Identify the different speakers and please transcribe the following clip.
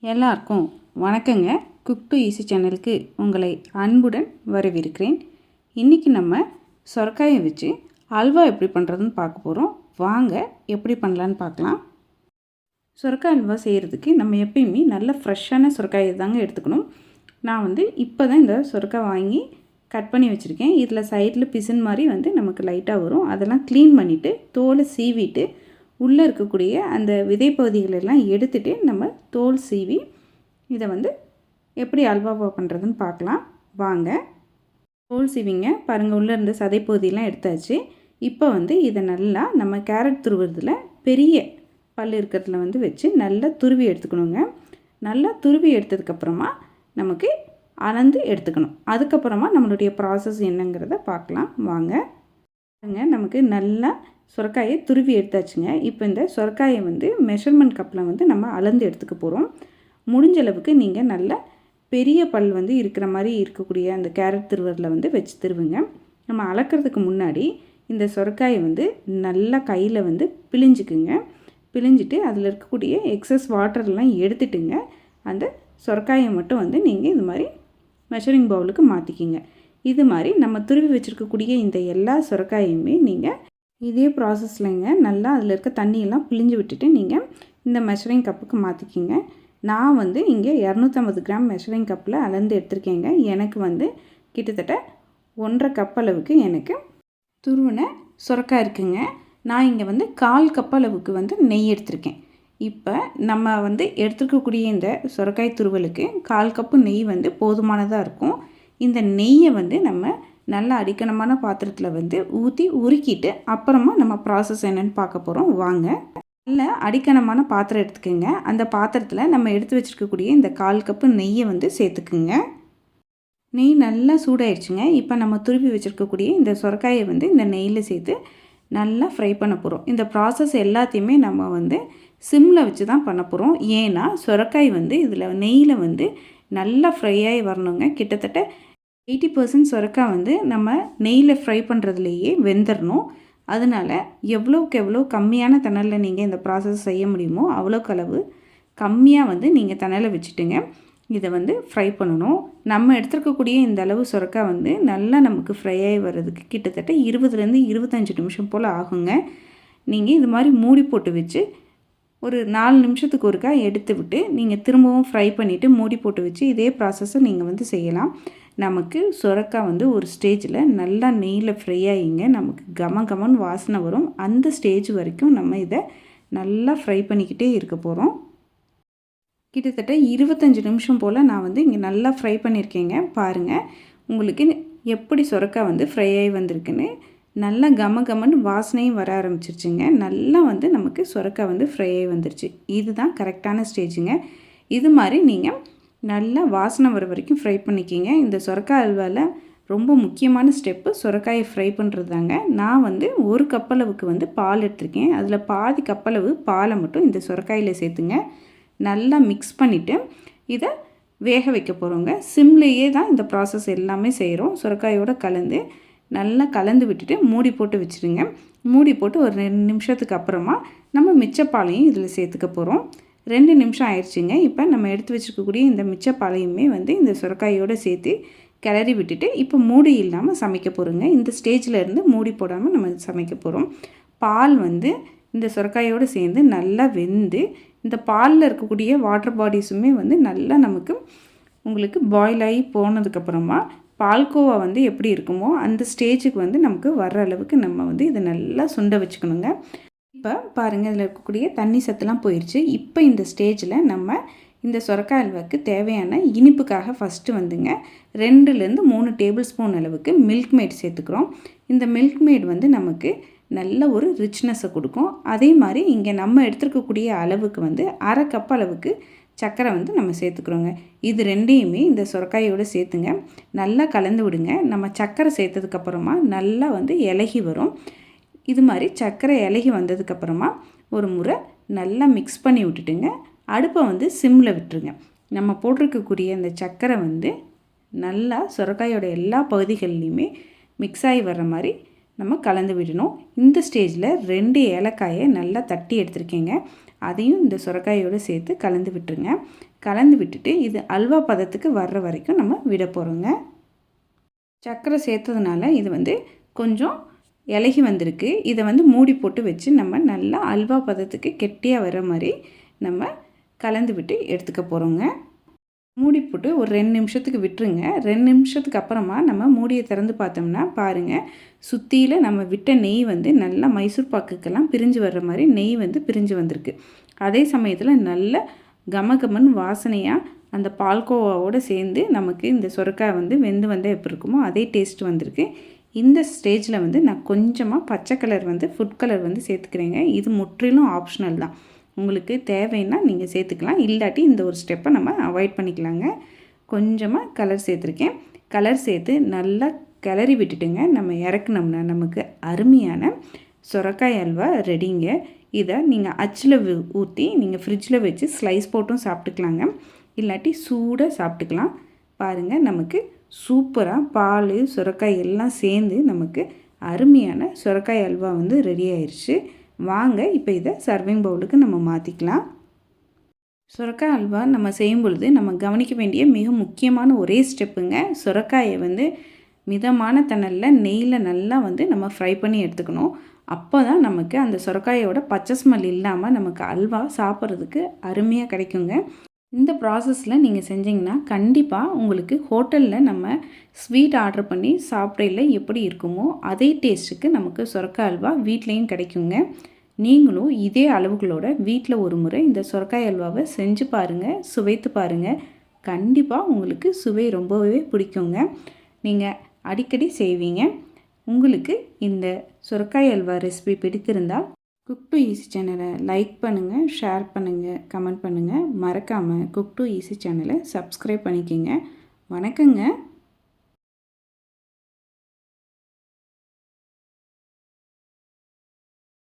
Speaker 1: எல்லாருக்கும் வணக்கங்க. Cook to easy சேனலுக்கு உங்களை அன்புடன் வரவேற்கிறேன். இன்றைக்கி நம்ம சொரக்காயை வச்சு அல்வா எப்படி பண்ணுறதுன்னு பார்க்க போகிறோம். வாங்க எப்படி பண்ணலான்னு பார்க்கலாம். சொரக்காய் அல்வா செய்கிறதுக்கு நம்ம எப்பயுமே நல்ல ஃப்ரெஷ்ஷான சொரக்காயை தாங்க எடுத்துக்கணும். நான் இப்போ தான் இந்த சொரக்காய் வாங்கி கட் பண்ணி வச்சுருக்கேன். இதில் சைடில் பிசின் மாதிரி நமக்கு லைட்டாக வரும். அதெல்லாம் க்ளீன் பண்ணிவிட்டு தோலை சீவிட்டு உள்ளே இருக்கக்கூடிய அந்த விதை பகுதிகளெல்லாம் எடுத்துகிட்டு நம்ம தோல் சீவி இதை எப்படி அல்வாவா பண்ணுறதுன்னு பார்க்கலாம் வாங்க. தோல் சீவிங்க பாருங்கள், உள்ளே இருந்த சதைப்பகுதியெல்லாம் எடுத்தாச்சு. இப்போ இதை நல்லா நம்ம கேரட் துருவுறதுல பெரிய பல் இருக்கிறதுல வச்சு நல்லா துருவி எடுத்துக்கணுங்க. நல்லா துருவி எடுத்ததுக்கப்புறமா நமக்கு அளந்து எடுத்துக்கணும். அதுக்கப்புறமா நம்மளுடைய ப்ராசஸ் என்னங்கிறத பார்க்கலாம் வாங்க. நமக்கு நல்லா சொரக்காயை துருவி எடுத்தாச்சுங்க. இப்போ இந்த சொரக்காயை மெஷர்மெண்ட் கப்பில் நம்ம அளந்து எடுத்துக்க போகிறோம். முடிஞ்ச அளவுக்கு நீங்கள் நல்ல பெரிய பல் இருக்கிற மாதிரி இருக்கக்கூடிய அந்த கேரட் திருவரில் வச்சு திருவுங்க. நம்ம அளக்கிறதுக்கு முன்னாடி இந்த சொரக்காயை நல்லா கையில் பிழிஞ்சிக்குங்க. பிழிஞ்சிட்டு அதில் இருக்கக்கூடிய எக்ஸஸ் வாட்டர்லாம் எடுத்துட்டுங்க அந்த சொரக்காயை மட்டும் நீங்கள் இது மாதிரி மெஷரிங் பவுலுக்கு மாற்றிக்கிங்க. இது மாதிரி நம்ம துருவி வச்சுருக்கக்கூடிய இந்த எல்லா சொரக்காயுமே நீங்கள் இதே ப்ராசஸ்லைங்க நல்லா அதில் இருக்க தண்ணியெல்லாம் பிழிஞ்சு விட்டுட்டு நீங்கள் இந்த மெஷரிங் கப்புக்கு மாற்றிக்கிங்க. நான் இங்கே 250 கிராம் மெஷரிங் கப்பில் அளந்து எடுத்திருக்கேங்க. எனக்கு கிட்டத்தட்ட 1.5 கப் அளவுக்கு எனக்கு துருவின சொரக்காய் இருக்குங்க. நான் இங்கே 1/4 கப் அளவுக்கு நெய் எடுத்திருக்கேன். இப்போ நம்ம எடுத்துருக்கக்கூடிய இந்த சொரக்காய் துருவலுக்கு 1/4 கப்பு நெய் போதுமானதாக இருக்கும். இந்த நெய்யை நம்ம நல்லா அடிக்கணமான பாத்திரத்தில் ஊற்றி உருக்கிட்டு அப்புறமா நம்ம ப்ராசஸ் என்னென்னு பார்க்க போகிறோம் வாங்க. நல்ல அடிக்கணமான பாத்திரம் எடுத்துக்கோங்க. அந்த பாத்திரத்தில் நம்ம எடுத்து வச்சுருக்கக்கூடிய இந்த 1/4 கப்பு நெய்யை சேர்த்துக்குங்க. நெய் நல்லா சூடாயிடுச்சுங்க. இப்போ நம்ம துருவி வச்சுருக்கக்கூடிய இந்த சொரக்காயை இந்த நெய்யில் சேர்த்து நல்லா ஃப்ரை பண்ண போகிறோம். இந்த ப்ராசஸ் எல்லாத்தையுமே நம்ம சிம்மில் வச்சு தான் பண்ண போகிறோம். ஏன்னா சொரக்காய் இதில் நெய்யில் நல்லா ஃப்ரை ஆகி வரணுங்க. கிட்டத்தட்ட 80% சொரக்காய் நம்ம நெய்யில் ஃப்ரை பண்ணுறதுலையே வெந்துடணும். அதனால் எவ்வளோக்கு எவ்வளோ கம்மியான தணலில் நீங்கள் இந்த ப்ராசஸ் செய்ய முடியுமோ அவ்வளோக்கு அளவு கம்மியாக நீங்கள் தணலை வச்சுட்டுங்க இதை ஃப்ரை பண்ணணும். நம்ம எடுத்துருக்கக்கூடிய இந்த அளவு சொரக்காய் நல்லா நமக்கு ஃப்ரை ஆகி வர்றதுக்கு கிட்டத்தட்ட 20லேருந்து 25 நிமிஷம் போல் ஆகுங்க. நீங்கள் இது மாதிரி மூடி போட்டு வச்சு ஒரு 4 நிமிஷத்துக்கு ஒருக்கா எடுத்து விட்டு நீங்கள் திரும்பவும் ஃப்ரை பண்ணிவிட்டு மூடி போட்டு வச்சு இதே ப்ராசஸை நீங்கள் செய்யலாம். நமக்கு சொரக்காய் ஒரு ஸ்டேஜில் நல்லா நெய்யில் ஃப்ரை ஆகிங்க நமக்கு கமன்னு வாசனை வரும். அந்த ஸ்டேஜ் வரைக்கும் நம்ம இதை நல்லா ஃப்ரை பண்ணிக்கிட்டே இருக்க போகிறோம். கிட்டத்தட்ட 25 நிமிஷம் போல் நான் இங்கே நல்லா ஃப்ரை பண்ணியிருக்கேங்க. பாருங்கள் உங்களுக்கு எப்படி சொரக்காய் ஃப்ரை ஆகி வந்திருக்குன்னு. நல்லா கமன்னு வாசனையும் வர ஆரம்பிச்சிருச்சுங்க. நல்லா நமக்கு சொரக்காய் ஃப்ரை ஆகி வந்துருச்சு. இதுதான் கரெக்டான ஸ்டேஜுங்க. இது மாதிரி நீங்கள் நல்லா வாசனை வர வரைக்கும் ஃப்ரை பண்ணிக்கிங்க. இந்த சொரக்காய் அல்வாவில் ரொம்ப முக்கியமான ஸ்டெப்பு சொரக்காயை ஃப்ரை பண்ணுறது தாங்க. நான் 1 கப்பளவுக்கு பால் எடுத்திருக்கேன். அதில் பாதி கப்பளவு பாலை மட்டும் இந்த சொரக்காயில் சேர்த்துங்க. நல்லா மிக்ஸ் பண்ணிவிட்டு இதை வேக வைக்க போகிறோங்க. சிம்லேயே தான் இந்த ப்ராசஸ் எல்லாமே செய்கிறோம். சொரக்காயோடு நல்லா கலந்து விட்டுட்டு மூடி போட்டு வச்சுருங்க. மூடி போட்டு ஒரு 2 நிமிஷத்துக்கு அப்புறமா நம்ம மிச்சப்பாலையும் இதில் சேர்த்துக்க போகிறோம். 2 நிமிஷம் ஆயிடுச்சுங்க. இப்போ நம்ம எடுத்து வச்சுருக்கக்கூடிய இந்த மிச்சப்பாலையுமே இந்த சொரக்காயோடு சேர்த்து கிளறி விட்டுட்டு இப்போ மூடி இல்லாமல் சமைக்க போகிறோங்க. இந்த ஸ்டேஜில் இருந்து மூடி போடாமல் நம்ம சமைக்க போகிறோம். பால் இந்த சொரக்காயோடு சேர்ந்து நல்லா வெந்து இந்த பாலில் இருக்கக்கூடிய வாட்டர் பாடிஸுமே நல்லா நமக்கு உங்களுக்கு பாயில் ஆகி போனதுக்கப்புறமா பால்கோவா எப்படி இருக்குமோ அந்த ஸ்டேஜுக்கு நமக்கு வர்ற அளவுக்கு நம்ம இதை நல்லா சுண்ட வச்சுக்கணுங்க. இப்போ பாருங்கள் இதில் இருக்கக்கூடிய தண்ணி சத்துலாம் போயிடுச்சு. இப்போ இந்த ஸ்டேஜில் நம்ம இந்த சொரக்காய் அல்வாவுக்கு தேவையான இனிப்புக்காக ஃபஸ்ட்டு 2லேருந்து 3 டேபிள் ஸ்பூன் அளவுக்கு மில்க் மேட் சேர்த்துக்கிறோம். இந்த மில்க் மேட் நமக்கு நல்ல ஒரு ரிச்னஸை கொடுக்கும். அதே மாதிரி இங்கே நம்ம எடுத்துருக்கக்கூடிய அளவுக்கு 1/2 கப் அளவுக்கு சர்க்கரை நம்ம சேர்த்துக்கிறோங்க. இது ரெண்டையுமே இந்த சொரக்காயோடு சேர்த்துங்க. நல்லா கலந்து விடுங்க. நம்ம சர்க்கரை சேர்த்ததுக்கப்புறமா நல்லா இலகி வரும். இது மாதிரி சர்க்கரை இலகி வந்ததுக்கப்புறமா ஒரு முறை நல்லா மிக்ஸ் பண்ணி விட்டுட்டுங்க அடுப்பை சிம்மில் விட்டுருங்க. நம்ம போட்டிருக்கக்கூடிய அந்த சர்க்கரை நல்லா சொரக்காயோட எல்லா பகுதிகள்லையுமே மிக்ஸ் ஆகி வர்ற மாதிரி நம்ம கலந்து விடணும். இந்த ஸ்டேஜில் 2 ஏலக்காயை நல்லா தட்டி எடுத்துருக்கேங்க. அதையும் இந்த சுரைக்காயோடு சேர்த்து கலந்து விட்டுருங்க. கலந்து விட்டுட்டு இது அல்வா பதத்துக்கு வர்ற வரைக்கும் நம்ம விட போகிறோங்க. சர்க்கரை சேர்த்ததுனால இது கொஞ்சம் இலகி வந்திருக்கு. இதை மூடி போட்டு வச்சு நம்ம நல்லா அல்வா பதத்துக்கு கெட்டியாக வர மாதிரி நம்ம கலந்து விட்டு எடுத்துக்க போகிறோங்க. மூடி போட்டு ஒரு 2 நிமிஷத்துக்கு விட்டுருங்க. 2 நிமிஷத்துக்கு அப்புறமா நம்ம மூடியை திறந்து பார்த்தோம்னா பாருங்கள், சுற்றியில் நம்ம விட்ட நெய் நல்லா மைசூர் பாக்குக்கெல்லாம் பிரிஞ்சு வர்ற மாதிரி நெய் பிரிஞ்சு வந்திருக்கு. அதே சமயத்தில் நல்ல கமகமன் வாசனையாக அந்த பால்கோவாவோடு சேர்ந்து நமக்கு இந்த சுரைக்காய் வெந்து வந்தால் எப்படி இருக்குமோ அதே டேஸ்ட் வந்திருக்கு. இந்த ஸ்டேஜில் நான் கொஞ்சமாக பச்சை கலர் ஃபுட் கலர் சேர்த்துக்கிறேங்க. இது முற்றிலும் ஆப்ஷனல் தான். உங்களுக்கு தேவைன்னா நீங்கள் சேர்த்துக்கலாம், இல்லாட்டி இந்த ஒரு ஸ்டெப்பை நம்ம அவாய்ட் பண்ணிக்கலாங்க. கொஞ்சமாக கலர் சேர்த்துருக்கேன். கலர் சேர்த்து நல்லா கிளறி விட்டுட்டுங்க நம்ம இறக்குனோம்னா நமக்கு அருமையான சுரைக்காய் அல்வா ரெடிங்க. இதை நீங்கள் அச்சில் ஊற்றி நீங்கள் ஃப்ரிட்ஜில் வச்சு ஸ்லைஸ் போட்டும் சாப்பிட்டுக்கலாங்க, இல்லாட்டி சூடாக சாப்பிட்டுக்கலாம். பாருங்கள், நமக்கு சூப்பராக பால் சுரைக்காய் எல்லாம் சேர்ந்து நமக்கு அருமையான சுரைக்காய் அல்வா ரெடி ஆயிடுச்சு. வாங்க இப்போ இதை சர்விங் பவுலுக்கு நம்ம மாற்றிக்கலாம். சுரைக்காய் அல்வா நம்ம செய்யும் பொழுது நம்ம கவனிக்க வேண்டிய மிக முக்கியமான ஒரே ஸ்டெப்புங்க, சுரைக்காயை மிதமான தணலில் நெய்யில் நல்லா நம்ம ஃப்ரை பண்ணி எடுத்துக்கணும். அப்போ தான் நமக்கு அந்த சுரைக்காயோட பச்சை ஸ்மெல் இல்லாமல் நமக்கு அல்வா சாப்பிட்றதுக்கு அருமையாக கிடைக்குங்க. இந்த ப்ராசஸில் நீங்கள் செஞ்சிங்கன்னா கண்டிப்பாக உங்களுக்கு ஹோட்டலில் நம்ம ஸ்வீட் ஆர்டர் பண்ணி சாப்பிட்றதுல எப்படி இருக்குமோ அதே டேஸ்ட்டுக்கு நமக்கு சுரைக்காய் அல்வா வீட்லேயும் கிடைக்குங்க. நீங்களும் இதே அளவுகளோட வீட்டில் ஒரு முறை இந்த சுரைக்காய் அல்வாவை செஞ்சு பாருங்கள், சுவைத்து பாருங்கள். கண்டிப்பாக உங்களுக்கு சுவை ரொம்பவே பிடிக்குங்க. நீங்கள் அடிக்கடி செய்வீங்க. உங்களுக்கு இந்த சுரைக்காய் அல்வா ரெசிபி பிடித்திருந்தால் குக் டு ஈஸி சேனலை லைக் பண்ணுங்கள், ஷேர் பண்ணுங்கள், கமெண்ட் பண்ணுங்கள். மறக்காமல் குக் டு ஈஸி சேனலை சப்ஸ்கிரைப் பண்ணிக்கோங்க. வணக்கங்க.